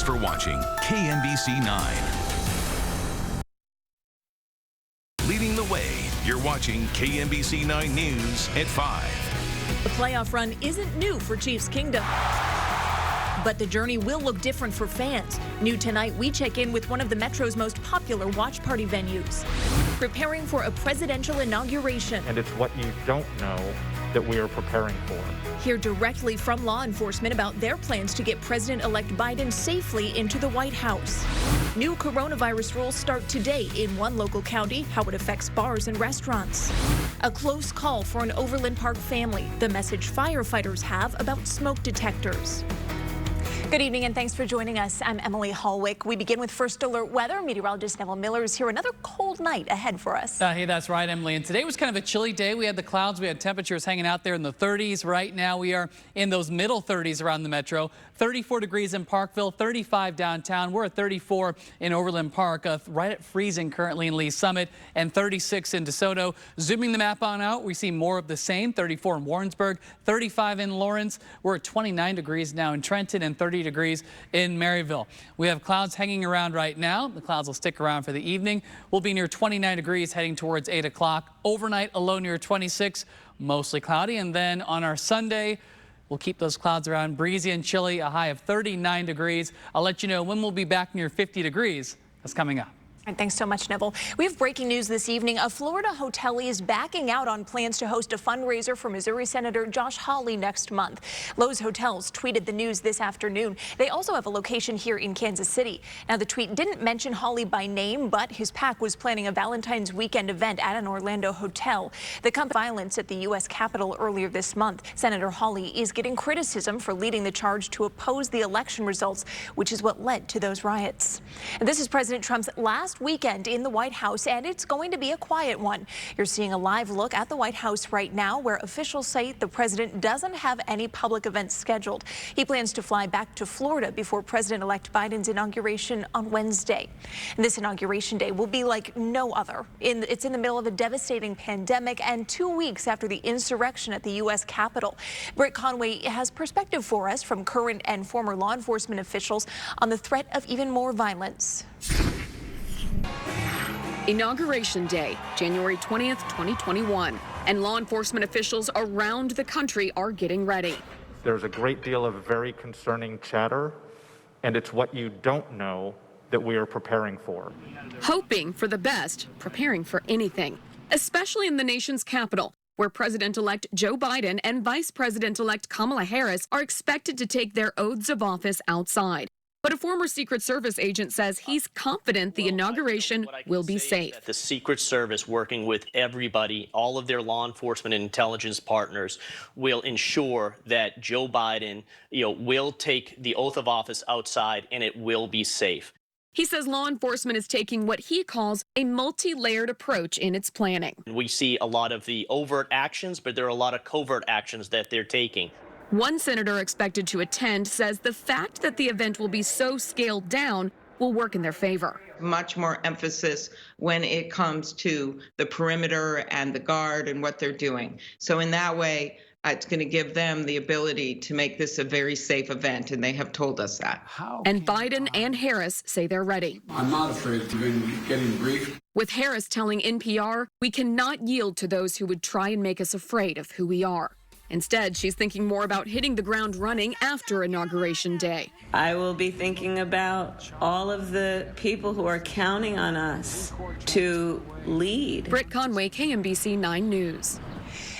for watching KMBC 9. Leading the way, you're watching KMBC 9 News at 5. The playoff run isn't new for Chiefs Kingdom, but the journey will look different for fans. New tonight, we check in with one of the Metro's most popular watch party venues, preparing for a presidential inauguration. And it's what you don't know that we are preparing for. Hear directly from law enforcement about their plans to get President-elect Biden safely into the White House. New coronavirus rules start today in one local county, how it affects bars and restaurants. A close call for an Overland Park family, the message firefighters have about smoke detectors. Good evening and thanks for joining us. I'm Emily Hallwick. We begin with first alert weather. Meteorologist Neville Miller is here. Another cold night ahead for us. Hey, that's right, Emily. And today was kind of a chilly day. We had the clouds. We had temperatures hanging out there in the 30s. Right now we are in those middle 30s around the metro. 34 degrees in Parkville, 35 downtown. We're at 34 in Overland Park, right at freezing currently in Lee Summit, and 36 in DeSoto. Zooming the map on out, we see more of the same. 34 in Warrensburg, 35 in Lawrence. We're at 29 degrees now in Trenton and 30 degrees in Maryville. We have clouds hanging around right now. The clouds will stick around for the evening. We'll be near 29 degrees heading towards 8 o'clock. Overnight, a low near 26, mostly cloudy. And then on our Sunday, we'll keep those clouds around, breezy and chilly, a high of 39 degrees. I'll let you know when we'll be back near 50 degrees. That's coming up. Thanks so much, Neville. We have breaking news this evening. A Florida hotelier is backing out on plans to host a fundraiser for Missouri Senator Josh Hawley next month. Lowe's Hotels tweeted the news this afternoon. They also have a location here in Kansas City. Now, the tweet didn't mention Hawley by name, but his PAC was planning a Valentine's weekend event at an Orlando hotel. The company violence at the U.S. Capitol earlier this month. Senator Hawley is getting criticism for leading the charge to oppose the election results, which is what led to those riots. And this is President Trump's last weekend in the White House, and it's going to be a quiet one. You're seeing a live look at the White House right now, where officials say the president doesn't have any public events scheduled. He plans to fly back to Florida before President-elect Biden's inauguration on Wednesday. And this inauguration day will be like no other. It's in the middle of a devastating pandemic and 2 weeks after the insurrection at the U.S. Capitol. Britt Conway has perspective for us from current and former law enforcement officials on the threat of even more violence. Inauguration Day, January 20th, 2021, and law enforcement officials around the country are getting ready. There's a great deal of very concerning chatter, and it's what you don't know that we are preparing for. Hoping for the best, preparing for anything, especially in the nation's capital, where President-elect Joe Biden and Vice President-elect Kamala Harris are expected to take their oaths of office outside. But a former Secret Service agent says he's confident the inauguration will be safe. The Secret Service, working with everybody, all of their law enforcement and intelligence partners, will ensure that Joe Biden, will take the oath of office outside, and it will be safe. He says law enforcement is taking what he calls a multi-layered approach in its planning. We see a lot of the overt actions, but there are a lot of covert actions that they're taking. One senator expected to attend says the fact that the event will be so scaled down will work in their favor. Much more emphasis when it comes to the perimeter and the guard and what they're doing. So in that way, it's going to give them the ability to make this a very safe event, and they have told us that. And Biden and Harris say they're ready. I'm not afraid of getting briefed. With Harris telling NPR, we cannot yield to those who would try and make us afraid of who we are. Instead, she's thinking more about hitting the ground running after Inauguration Day. I will be thinking about all of the people who are counting on us to lead. Britt Conway, KMBC 9 News.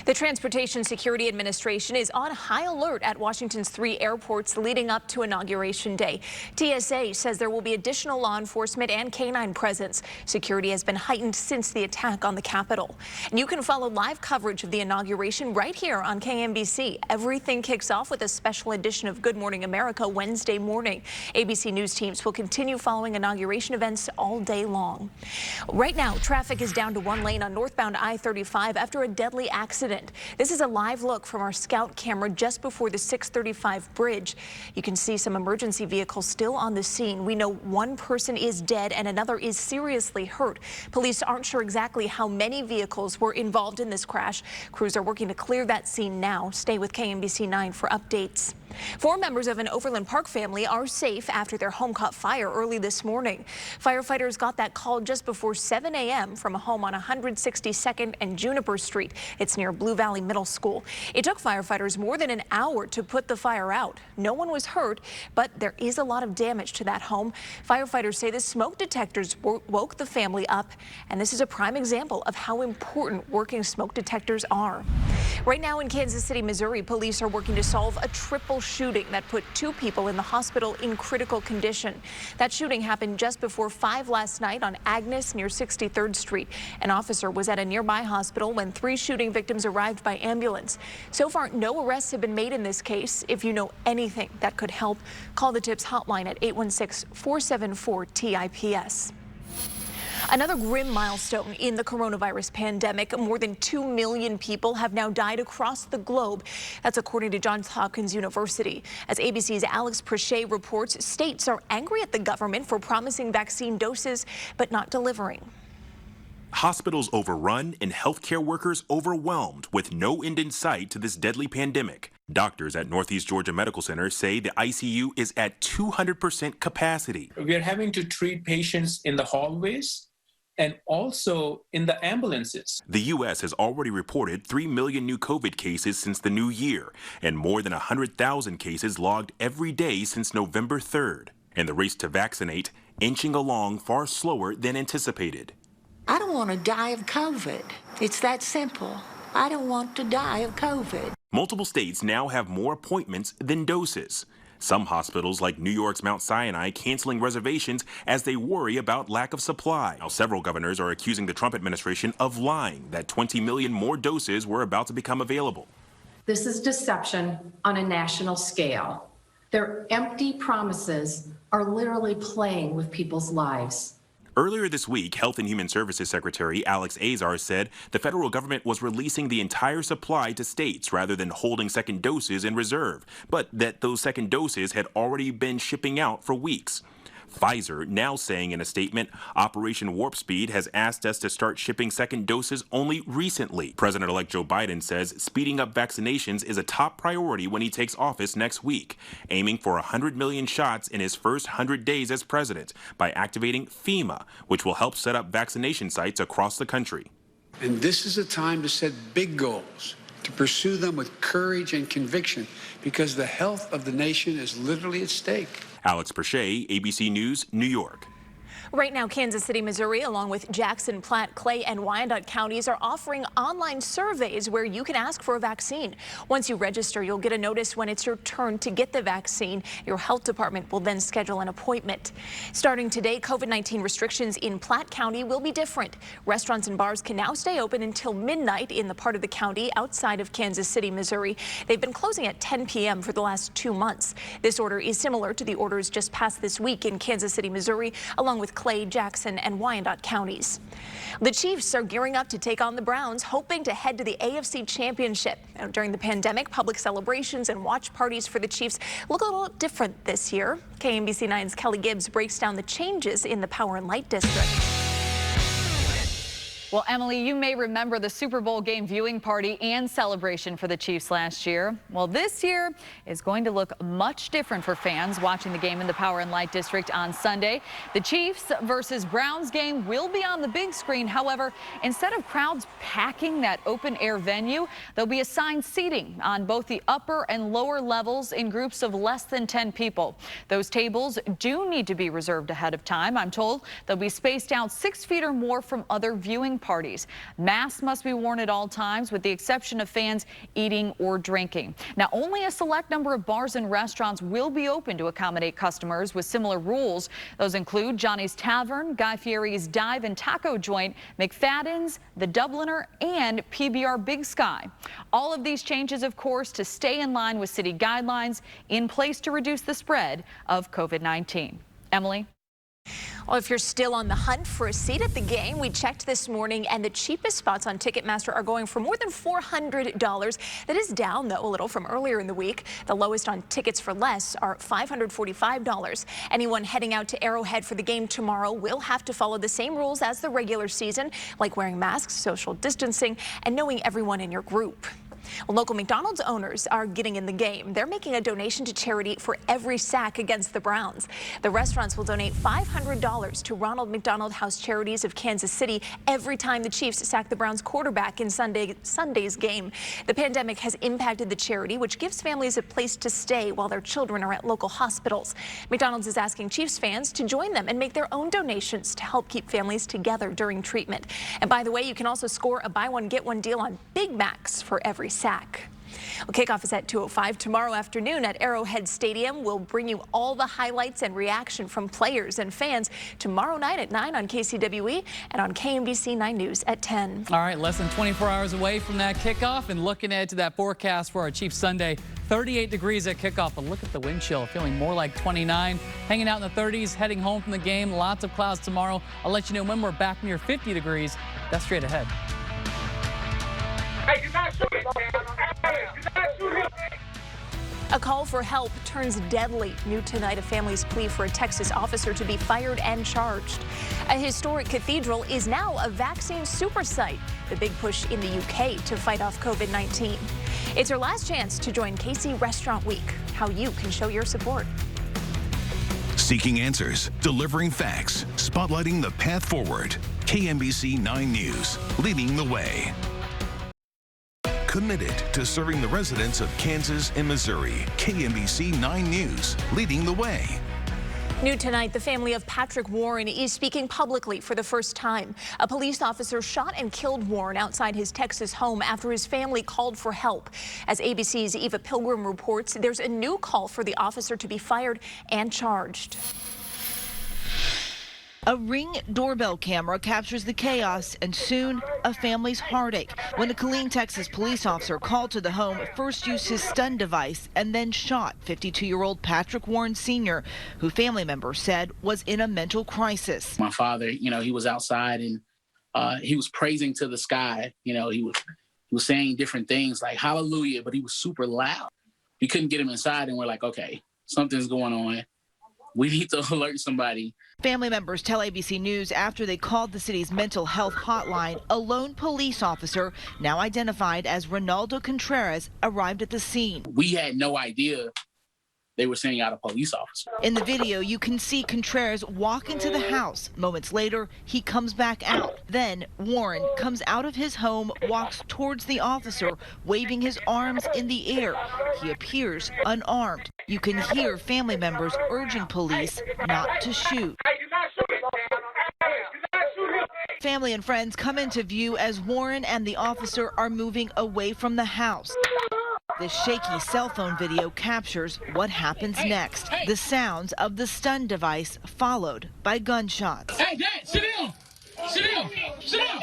The Transportation Security Administration is on high alert at Washington's 3 airports leading up to Inauguration Day. TSA says there will be additional law enforcement and canine presence. Security has been heightened since the attack on the Capitol. And you can follow live coverage of the inauguration right here on KMBC. Everything kicks off with a special edition of Good Morning America Wednesday morning. ABC News teams will continue following inauguration events all day long. Right now, traffic is down to 1 lane on northbound I-35 after a deadly accident. This is a live look from our Scout camera just before the 635 bridge. You can see some emergency vehicles still on the scene. We know one person is dead and another is seriously hurt. Police aren't sure exactly how many vehicles were involved in this crash. Crews are working to clear that scene now. Stay with KMBC 9 for updates. Four members of an Overland Park family are safe after their home caught fire early this morning. Firefighters got that call just before 7 a.m. from a home on 162nd and Juniper Street. It's near Blue Valley Middle School. It took firefighters more than an hour to put the fire out. No one was hurt, but there is a lot of damage to that home. Firefighters say the smoke detectors woke the family up, and this is a prime example of how important working smoke detectors are. Right now in Kansas City, Missouri, police are working to solve a triple shooting that put 2 people in the hospital in critical condition. That shooting happened just before 5 last night on Agnes near 63rd Street. An officer was at a nearby hospital when 3 shooting victims arrived by ambulance. So far, no arrests have been made in this case. If you know anything that could help, call the TIPS hotline at 816-474-TIPS. Another grim milestone in the coronavirus pandemic. More than 2 million people have now died across the globe. That's according to Johns Hopkins University. As ABC's Alex Prochet reports, states are angry at the government for promising vaccine doses but not delivering. Hospitals overrun and healthcare workers overwhelmed with no end in sight to this deadly pandemic. Doctors at Northeast Georgia Medical Center say the ICU is at 200% capacity. We are having to treat patients in the hallways and also in the ambulances. The U.S. has already reported 3 million new COVID cases since the new year, and more than 100,000 cases logged every day since November 3rd. And the race to vaccinate inching along far slower than anticipated. I don't want to die of COVID. It's that simple. I don't want to die of COVID. Multiple states now have more appointments than doses. Some hospitals, like New York's Mount Sinai, canceling reservations as they worry about lack of supply. Now, several governors are accusing the Trump administration of lying that 20 million more doses were about to become available. This is deception on a national scale. Their empty promises are literally playing with people's lives. Earlier this week, Health and Human Services Secretary Alex Azar said the federal government was releasing the entire supply to states rather than holding second doses in reserve, but that those second doses had already been shipping out for weeks. Pfizer now saying in a statement, Operation Warp Speed has asked us to start shipping second doses only recently. President-elect Joe Biden says speeding up vaccinations is a top priority when he takes office next week, aiming for 100 million shots in his first 100 days as president by activating FEMA, which will help set up vaccination sites across the country. And this is a time to set big goals, to pursue them with courage and conviction, because the health of the nation is literally at stake. Alex Prochet, ABC News, New York. Right now, Kansas City, Missouri, along with Jackson, Platte, Clay, and Wyandotte counties are offering online surveys where you can ask for a vaccine. Once you register, you'll get a notice when it's your turn to get the vaccine. Your health department will then schedule an appointment. Starting today, COVID-19 restrictions in Platte County will be different. Restaurants and bars can now stay open until midnight in the part of the county outside of Kansas City, Missouri. They've been closing at 10 p.m. for the last 2 months. This order is similar to the orders just passed this week in Kansas City, Missouri, along with Clay, Jackson, and Wyandotte counties. The Chiefs are gearing up to take on the Browns, hoping to head to the AFC Championship. Now, during the pandemic, public celebrations and watch parties for the Chiefs look a little different this year. KMBC 9's Kelly Gibbs breaks down the changes in the Power and Light District. Well, Emily, you may remember the Super Bowl game viewing party and celebration for the Chiefs last year. Well, this year is going to look much different for fans watching the game in the Power and Light District on Sunday. The Chiefs versus Browns game will be on the big screen. However, instead of crowds packing that open air venue, there'll be assigned seating on both the upper and lower levels in groups of less than 10 people. Those tables do need to be reserved ahead of time. I'm told they'll be spaced out 6 feet or more from other viewing parties. Masks must be worn at all times, with the exception of fans eating or drinking. Now, only a select number of bars and restaurants will be open to accommodate customers with similar rules. Those include Johnny's Tavern, Guy Fieri's Dive and Taco Joint, McFadden's, The Dubliner, and PBR Big Sky. All of these changes, of course, to stay in line with city guidelines in place to reduce the spread of COVID-19. Emily? Well, if you're still on the hunt for a seat at the game, we checked this morning and the cheapest spots on Ticketmaster are going for more than $400. That is down, though, a little from earlier in the week. The lowest on Tickets for Less are $545. Anyone heading out to Arrowhead for the game tomorrow will have to follow the same rules as the regular season, like wearing masks, social distancing, and knowing everyone in your group. Well, local McDonald's owners are getting in the game. They're making a donation to charity for every sack against the Browns. The restaurants will donate $500 to Ronald McDonald House Charities of Kansas City every time the Chiefs sack the Browns quarterback in Sunday's game. The pandemic has impacted the charity, which gives families a place to stay while their children are at local hospitals. McDonald's is asking Chiefs fans to join them and make their own donations to help keep families together during treatment. And by the way, you can also score a buy one, get one deal on Big Macs for every sack. Well, kickoff is at 2:05 tomorrow afternoon at Arrowhead Stadium. We'll bring you all the highlights and reaction from players and fans tomorrow night at 9 on KCWE and on KMBC 9 News at 10. All right, less than 24 hours away from that kickoff, and looking ahead to that forecast for our Chiefs Sunday. 38 degrees at kickoff, but look at the wind chill, feeling more like 29. Hanging out in the 30s, heading home from the game. Lots of clouds tomorrow. I'll let you know when we're back near 50 degrees. That's straight ahead. Hey, do not shoot it. Hey, do not shoot him. A call for help turns deadly. New tonight, a family's plea for a Texas officer to be fired and charged. A historic cathedral is now a vaccine super site, the big push in the UK to fight off COVID-19. It's your last chance to join KC Restaurant Week, how you can show your support. Seeking answers, delivering facts, spotlighting the path forward. KMBC 9 News, leading the way. Committed to serving the residents of Kansas and Missouri. KMBC 9 News, leading the way. New tonight, the family of Patrick Warren is speaking publicly for the first time. A police officer shot and killed Warren outside his Texas home after his family called for help. As ABC's Eva Pilgrim reports, there's a new call for the officer to be fired and charged. A Ring doorbell camera captures the chaos and soon a family's heartache when a Killeen, Texas police officer called to the home, first used his stun device and then shot 52-year-old Patrick Warren Sr., who family members said was in a mental crisis. My father, he was outside and he was praising to the sky. He was saying different things like hallelujah, but he was super loud. We couldn't get him inside and we're like, okay, something's going on. We need to alert somebody. Family members tell ABC News after they called the city's mental health hotline, a lone police officer, now identified as Ronaldo Contreras, arrived at the scene. We had no idea they were sending out a police officer. In the video, you can see Contreras walk into the house. Moments later, he comes back out. Then Warren comes out of his home, walks towards the officer, waving his arms in the air. He appears unarmed. You can hear family members urging police not to shoot. Family and friends come into view as Warren and the officer are moving away from the house. This shaky cell phone video captures what happens next. The sounds of the stun device followed by gunshots. Hey, Dad, sit down. Sit down. Sit down.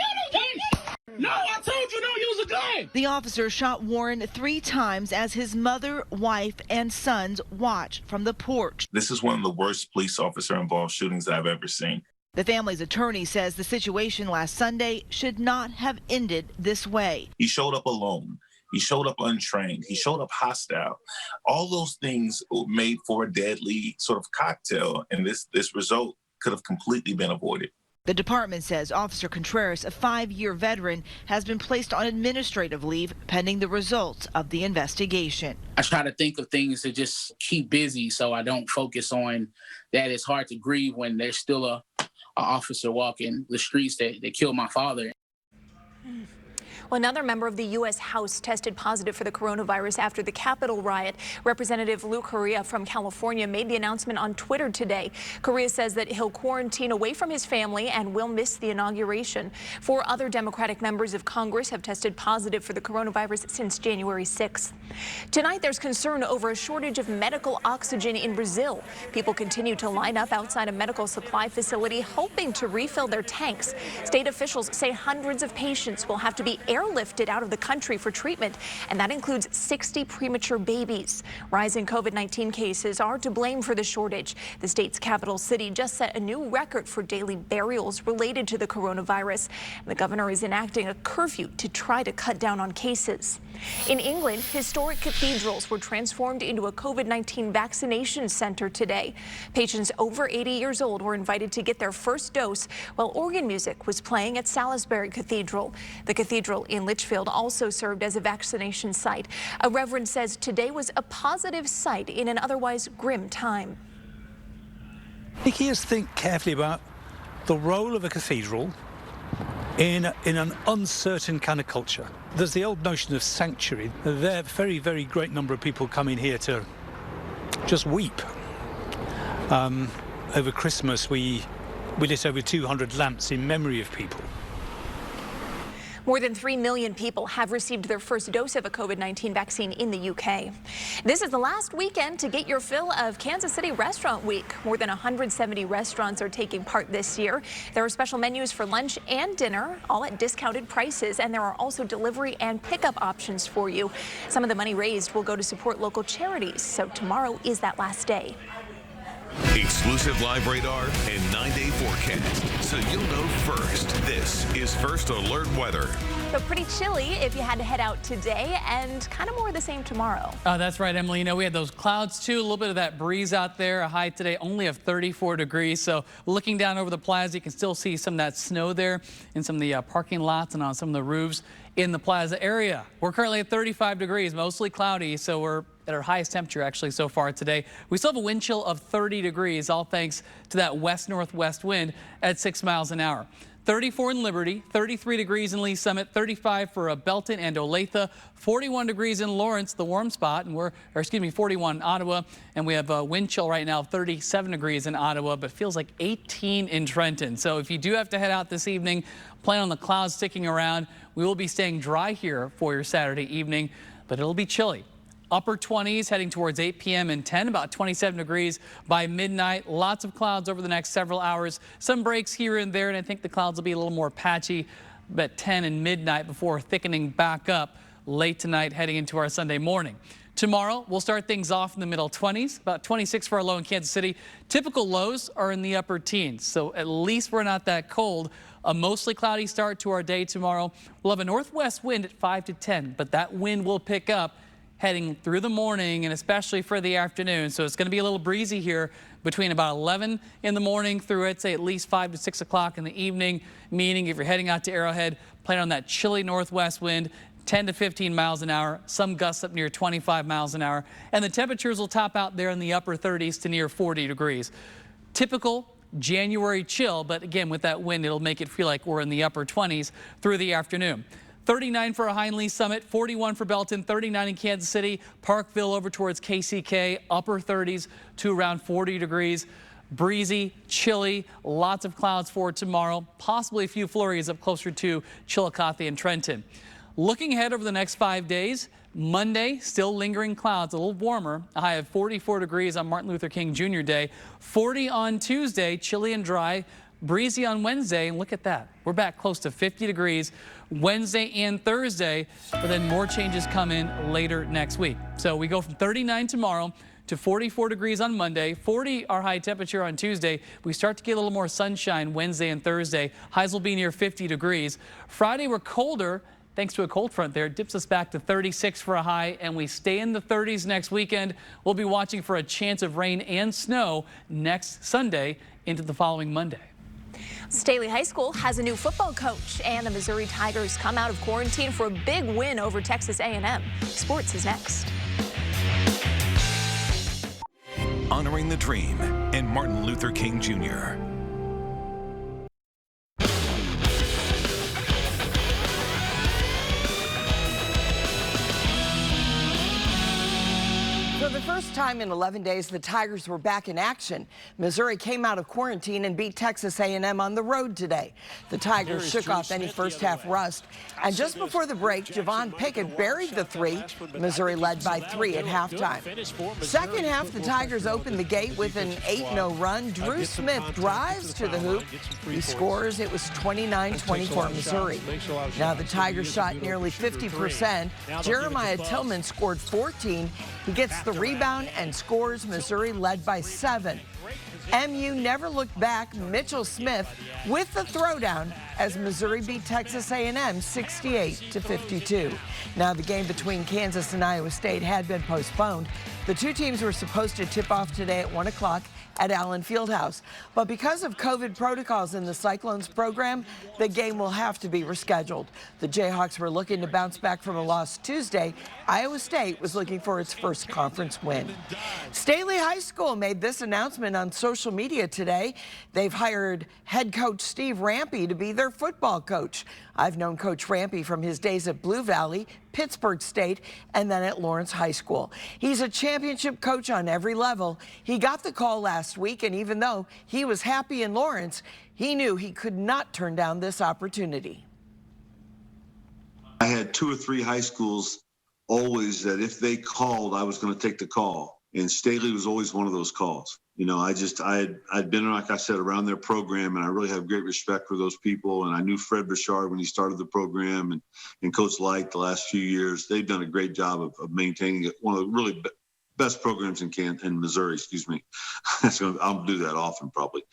No, I told you don't use a gun. The officer shot Warren 3 times as his mother, wife, and sons watched from the porch. This is one of the worst police officer-involved shootings I've ever seen. The family's attorney says the situation last Sunday should not have ended this way. He showed up alone. He showed up untrained. He showed up hostile. All those things made for a deadly sort of cocktail, and this result could have completely been avoided. The department says Officer Contreras, a 5-year veteran, has been placed on administrative leave pending the results of the investigation. I try to think of things to just keep busy so I don't focus on that. It's hard to grieve when there's still a officer walking the streets that killed my father. Well, another member of the U.S. House tested positive for the coronavirus after the Capitol riot. Representative Lou Correa from California made the announcement on Twitter today. Correa says that he'll quarantine away from his family and will miss the inauguration. 4 other Democratic members of Congress have tested positive for the coronavirus since January 6th. Tonight, there's concern over a shortage of medical oxygen in Brazil. People continue to line up outside a medical supply facility hoping to refill their tanks. State officials say hundreds of patients will have to be airlifted out of the country for treatment, and that includes 60 premature babies. Rising COVID-19 cases are to blame for the shortage. The state's capital city just set a new record for daily burials related to the coronavirus. The governor is enacting a curfew to try to cut down on cases. In England, historic cathedrals were transformed into a COVID-19 vaccination center today. Patients over 80 years old were invited to get their first dose while organ music was playing at Salisbury Cathedral. The cathedral in Lichfield also served as a vaccination site. A reverend says today was a positive sight in an otherwise grim time. The key is to think carefully about the role of a cathedral in an uncertain kind of culture. There's the old notion of sanctuary. There are very, very great number of people coming here to just weep. Over Christmas, we lit over 200 lamps in memory of people. More than 3 million people have received their first dose of a COVID-19 vaccine in the UK. This is the last weekend to get your fill of Kansas City Restaurant Week. More than 170 restaurants are taking part this year. There are special menus for lunch and dinner, all at discounted prices, and there are also delivery and pickup options for you. Some of the money raised will go to support local charities, so tomorrow is that last day. Exclusive live radar and 9-day forecast, so you'll know first. This is First Alert Weather. So pretty chilly if you had to head out today, and kind of more of the same tomorrow. That's right, Emily. You know, we had those clouds too, a little bit of that breeze out there. A high today only of 34 degrees. So looking down over the plaza, you can still see some of that snow there in some of the parking lots and on some of the roofs in the plaza area. We're currently at 35 degrees, mostly cloudy, so we're at our highest temperature actually so far today. We still have a wind chill of 30 degrees, all thanks to that west-northwest wind at 6 miles an hour. 34 in Liberty, 33 degrees in Lee Summit, 35 for Belton and Olathe, 41 degrees in Lawrence, the warm spot, and 41 in Ottawa, and we have a wind chill right now, 37 degrees in Ottawa, but feels like 18 in Trenton. So if you do have to head out this evening, plan on the clouds sticking around. We will be staying dry here for your Saturday evening, but it'll be chilly. Upper 20s heading towards 8 p.m. and 10, about 27 degrees by midnight. Lots of clouds over the next several hours. Some breaks here and there, and I think the clouds will be a little more patchy at 10 and midnight before thickening back up late tonight heading into our Sunday morning. Tomorrow, we'll start things off in the middle 20s, about 26 for our low in Kansas City. Typical lows are in the upper teens, so at least we're not that cold. A mostly cloudy start to our day tomorrow. We'll have a northwest wind at 5 to 10, but that wind will pick up heading through the morning and especially for the afternoon. So it's going to be a little breezy here between about 11 in the morning through, I'd say, at least 5 to 6 o'clock in the evening, meaning if you're heading out to Arrowhead, plan on that chilly northwest wind, 10 to 15 miles an hour, some gusts up near 25 miles an hour, and the temperatures will top out there in the upper 30s to near 40 degrees. Typical January chill, but again, with that wind, it'll make it feel like we're in the upper 20s through the afternoon. 39 for Lee Summit, 41 for Belton, 39 in Kansas City, Parkville over towards KCK, upper 30s to around 40 degrees. Breezy, chilly, lots of clouds for tomorrow, possibly a few flurries up closer to Chillicothe and Trenton. Looking ahead over the next 5 days, Monday, still lingering clouds, a little warmer, a high of 44 degrees on Martin Luther King Jr. Day, 40 on Tuesday, chilly and dry, breezy on Wednesday, and look at that. We're back close to 50 degrees Wednesday and Thursday, but then more changes come in later next week. So we go from 39 tomorrow to 44 degrees on Monday, 40 our high temperature on Tuesday. We start to get a little more sunshine Wednesday and Thursday. Highs will be near 50 degrees. Friday, we're colder. Thanks to a cold front there, it dips us back to 36 for a high, and we stay in the 30s next weekend. We'll be watching for a chance of rain and snow next Sunday into the following Monday. Staley High School has a new football coach, and the Missouri Tigers come out of quarantine for a big win over Texas A&M. Sports is next. Honoring the Dream and Martin Luther King Jr. For the first time in 11 days, the Tigers were back in action. Missouri came out of quarantine and beat Texas A&M on the road today. The Tigers shook off any first-half rust. And just before the break, Javon Pickett buried the three. Missouri led by 3 at halftime. Second half, the Tigers opened the gate with an 8-0 run. Drew Smith drives to the hoop. He scores. It was 29-24 Missouri. Now the Tigers shot nearly 50%. Jeremiah Tillman scored 14. He gets the rebound and scores. Missouri led by 7. MU never looked back. Mitchell Smith with the throwdown as Missouri beat Texas A&M 68-52. Now the game between Kansas and Iowa State had been postponed. The two teams were supposed to tip off today at 1 o'clock at Allen Fieldhouse. But because of COVID protocols in the Cyclones program, the game will have to be rescheduled. The Jayhawks were looking to bounce back from a loss Tuesday. Iowa State was looking for its first conference win. Staley High School made this announcement on social media today. They've hired head coach Steve Rampy to be their football coach. I've known Coach Rampy from his days at Blue Valley, Pittsburgh State, and then at Lawrence High School. He's a championship coach on every level. He got the call last week, and even though he was happy in Lawrence, he knew he could not turn down this opportunity. I had 2 or 3 high schools always that if they called, I was going to take the call. And Staley was always one of those calls. You know, I'd been, like I said, around their program, and I really have great respect for those people. And I knew Fred Bouchard when he started the program, and Coach Light the last few years. They've done a great job of maintaining it. One of the really best programs in Missouri, excuse me. I'll do that often, probably.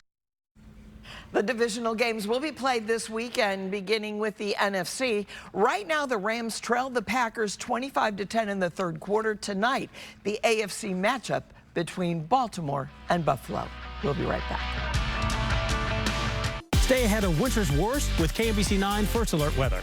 The divisional games will be played this weekend, beginning with the NFC. Right now, the Rams trail the Packers 25-10 in the third quarter. Tonight, the AFC matchup between Baltimore and Buffalo. We'll be right back. Stay ahead of winter's worst with KMBC 9 First Alert weather.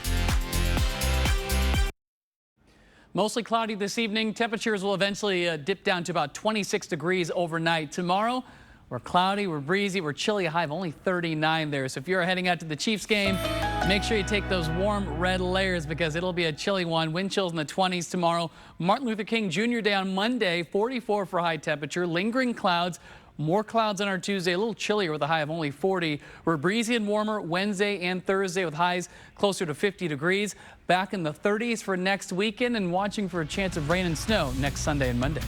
Mostly cloudy this evening. Temperatures will eventually dip down to about 26 degrees overnight. Tomorrow, we're cloudy, we're breezy, we're chilly, a high of only 39 there. So if you're heading out to the Chiefs game, make sure you take those warm red layers because it'll be a chilly one. Wind chills in the 20s tomorrow. Martin Luther King Jr. Day on Monday, 44 for high temperature, lingering clouds. More clouds on our Tuesday, a little chillier with a high of only 40. We're breezy and warmer Wednesday and Thursday with highs closer to 50 degrees. Back in the 30s for next weekend and watching for a chance of rain and snow next Sunday and Monday.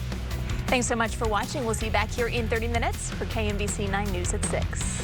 Thanks so much for watching. We'll see you back here in 30 minutes for KMBC 9 News at 6.